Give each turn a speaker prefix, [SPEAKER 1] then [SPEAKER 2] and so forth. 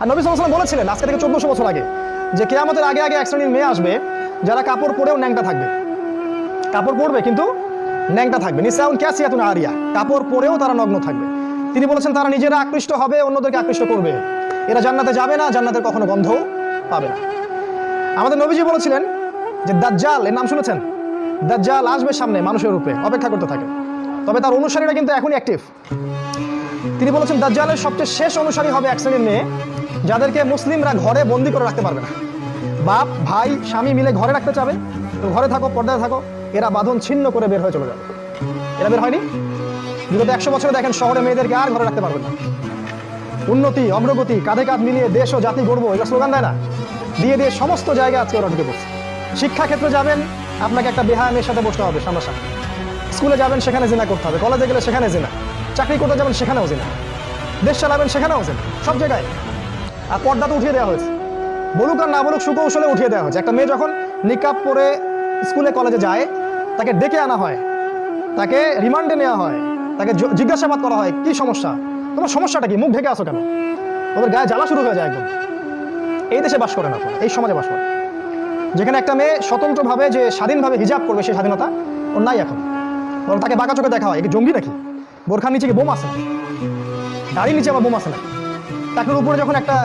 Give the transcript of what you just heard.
[SPEAKER 1] আর নবী সাল্লাল্লাহু আলাইহি ওয়াসাল্লাম বলেছিলেন আজকে থেকে 1400 বছর আগে যে কিয়ামতের আগে আগে এক শ্রেণীর মেয়ে আসবে যারা কাপড় পরেও ন্যাংটা থাকবে। কাপড় পরবে কিন্তু ন্যাংটা থাকবে। নিসাউন কাসিয়াতুন আরিয়া, কাপড় পরেও তারা নগ্ন থাকবে। তিনি বলেছেন তারা নিজেরা আকৃষ্ট হবে, অন্যদেরকে আকৃষ্ট করবে। এরা জান্নাতে যাবে না, জান্নাতের কখনো গন্ধ পাবে না। আমাদের নবীজি বলেছিলেন যে দাজ্জাল, এর নাম শুনেছেন? দাজ্জাল আসবে সামনে মানুষের রূপে, অপেক্ষা করতে থাকে। তবে তার অনুসারীরা কিন্তু এখনই অ্যাক্টিভ। তিনি বলেছেন দাজ্জালের সবচেয়ে শেষ অনুসারী হবে এক শ্রেণীর মেয়ে যাদেরকে মুসলিমরা ঘরে বন্দি করে রাখতে পারবে না। বাপ ভাই স্বামী মিলে ঘরে রাখতে চাবে, তো ঘরে থাকো, পর্দায় থাকো, এরা বাঁধন ছিন্ন করে বের হয়ে চলে যাবে। এরা বের হয়নি। বিগত 100 বছরে দেখেন শহরে মেয়েদেরকে আর ঘরে রাখতে পারবে না। উন্নতি অগ্রগতি কাঁধে কাঁধ মিলিয়ে দেশ ও জাতি গড়বো, এটা স্লোগান দেয় না, দিয়ে দিয়ে সমস্ত জায়গায় আজকে ওরা ঢুকে পড়ছে। শিক্ষাক্ষেত্রে যাবেন, আপনাকে একটা বেহায়া মেয়ের সাথে বসতে হবে সামনাসামনি। স্কুলে যাবেন, সেখানে জিনা করতে হবে। কলেজে গেলে সেখানে জিনা। চাকরি করতে যাবেন, সেখানেও জিনা। দেশ চালাবেন, সেখানেও জিনা। সব জায়গায়। আর পর্দা তো উঠিয়ে দেওয়া হয়েছে, বলুক আর না বলুক সুকৌশলে উঠিয়ে দেওয়া হয়েছে। একটা মেয়ে যখন নিকাব পরে স্কুলে কলেজে যায়, তাকে ডেকে আনা হয়, তাকে রিমান্ডে নেওয়া হয়, তাকে জিজ্ঞাসাবাদ করা হয় কি সমস্যা, তোমার সমস্যাটা কি, মুখ ঢেকে আসো কেন? ওদের গায়ে জ্বালা শুরু হয়ে যায় একদম। এই দেশে বাস করেন আপনারা, এই সমাজে বাস করেন, যেখানে একটা মেয়ে স্বতন্ত্রভাবে যে স্বাধীনভাবে হিজাব করবে সেই স্বাধীনতা ওর নাই এখন। বরং তাকে বাঁকা চোখে দেখা হয়, একে জঙ্গি নাকি, বোরখার নিচে কি বোম আছে, গাড়ির নিচে আবার বোম আছে নাকি, টাকের উপরে যখন একটা